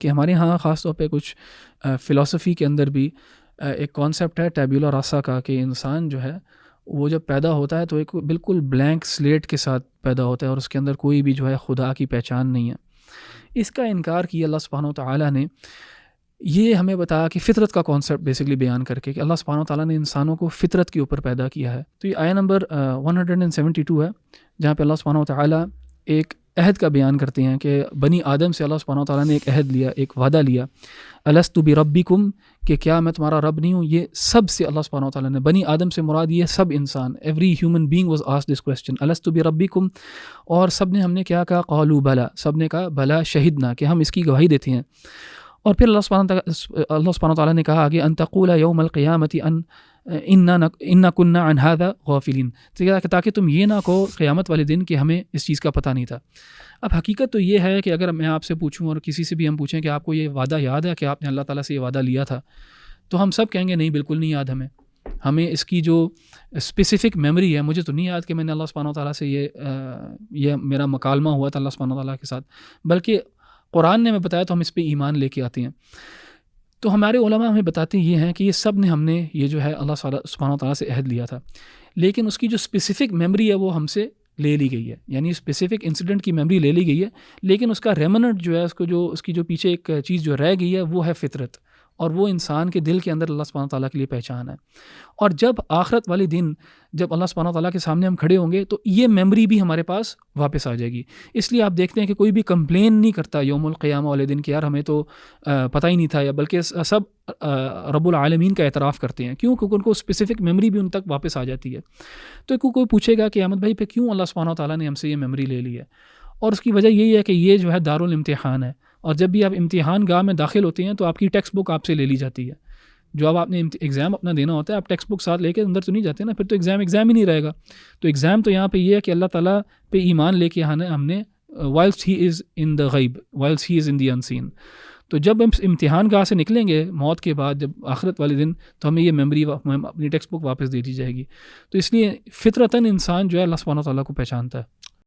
کہ ہمارے ہاں خاص طور پہ کچھ فلسفی کے اندر بھی ایک کانسیپٹ ہے ٹیبولا راسا کا، کہ انسان جو ہے وہ جب پیدا ہوتا ہے تو ایک بالکل بلینک سلیٹ کے ساتھ پیدا ہوتا ہے، اور اس کے اندر کوئی بھی جو ہے خدا کی پہچان نہیں ہے۔ اس کا انکار کیا اللہ سبحانہ و تعالیٰ نے۔ یہ ہمیں بتایا کہ فطرت کا کانسیپٹ بیسکلی بیان کر کے کہ اللہ سبحانہ و تعالیٰ نے انسانوں کو فطرت کے اوپر پیدا کیا ہے۔ تو یہ آیہ نمبر 172 ہے، جہاں پہ اللہ سبحانہ و تعالیٰ ایک عہد کا بیان کرتے ہیں کہ بنی آدم سے اللہ سبحانہ و تعالیٰ نے ایک عہد لیا، ایک وعدہ لیا، الست بربکم، کہ کیا میں تمہارا رب نہیں ہوں۔ یہ سب سے اللہ سبحانہ و تعالیٰ نے، بنی آدم سے مراد یہ سب انسان، every human being was asked this question, الست بربکم، اور سب نے ہم نے کیا کہا، قالوا بلا، سب نے کہا بلا شہدنا، کہ ہم اس کی گواہی دیتے ہیں۔ اور پھر اللہ سبحانہ و تعالیٰ نے کہا آگے، ان تقول یوم القیامت انا کنا عن هذا غافلین، تاکہ تم یہ نہ کہو قیامت والے دن کہ ہمیں اس چیز کا پتہ نہیں تھا۔ اب حقیقت تو یہ ہے کہ اگر میں آپ سے پوچھوں اور کسی سے بھی ہم پوچھیں کہ آپ کو یہ وعدہ یاد ہے کہ آپ نے اللہ تعالیٰ سے یہ وعدہ لیا تھا، تو ہم سب کہیں گے نہیں، بالکل نہیں یاد ہمیں اس کی جو اسپیسیفک میموری ہے، مجھے تو نہیں یاد کہ میں نے اللہ سبحانہ و تعالیٰ سے یہ میرا مکالمہ ہوا تھا اللہ سبحانہ و تعالیٰ کے ساتھ، بلکہ قرآن نے ہمیں بتایا تو ہم اس پہ ایمان لے کے آتے ہیں۔ تو ہمارے علماء ہمیں بتاتے یہ ہیں کہ یہ سب نے ہم نے یہ جو ہے اللہ سبحانہ و تعالیٰ سے عہد لیا تھا، لیکن اس کی جو اسپیسیفک میموری ہے وہ ہم سے لے لی گئی ہے، یعنی اسپیسیفک انسیڈنٹ کی میموری لے لی گئی ہے، لیکن اس کا ریمننٹ جو ہے، اس کی جو پیچھے ایک چیز جو رہ گئی ہے وہ ہے فطرت، اور وہ انسان کے دل کے اندر اللہ سبحانہ تعالیٰ کے لیے پہچان ہے۔ اور جب آخرت والے دن جب اللہ سبحانہ تعالیٰ کے سامنے ہم کھڑے ہوں گے تو یہ میموری بھی ہمارے پاس واپس آ جائے گی۔ اس لیے آپ دیکھتے ہیں کہ کوئی بھی کمپلین نہیں کرتا یوم القیامہ والے دن کہ یار ہمیں تو پتہ ہی نہیں تھا، یا بلکہ سب رب العالمین کا اعتراف کرتے ہیں۔ کیوں؟ کیونکہ ان کو اسپیسیفک میموری بھی ان تک واپس آ جاتی ہے۔ تو کوئی پوچھے گا کہ احمد بھائی پہ کیوں اللہ سبحانہ تعالیٰ نے ہم سے یہ میموری لے لی ہے؟ اور اس کی وجہ یہی ہے کہ یہ جو ہے دارالامتحان ہے، اور جب بھی آپ امتحان گاہ میں داخل ہوتے ہیں تو آپ کی ٹیکسٹ بک آپ سے لے لی جاتی ہے۔ جو اب آپ نے ایگزام اپنا دینا ہوتا ہے، آپ ٹیکسٹ بک ساتھ لے کے اندر تو نہیں جاتے نا، پھر تو ایگزام ہی نہیں رہے گا۔ تو ایگزام تو یہاں پہ یہ ہے کہ اللہ تعالیٰ پہ ایمان لے کے ہم نے whilst he is in the غیب، whilst he is in the unseen۔ تو جب ہم امتحان گاہ سے نکلیں گے موت کے بعد، جب آخرت والے دن، تو ہمیں یہ میموری اپنی ٹیکسٹ بک واپس دے دی جائے گی۔ تو اس لیے فطرتاً انسان جو ہے اللہ سبحانہ تعالیٰ کو پہچانتا ہے۔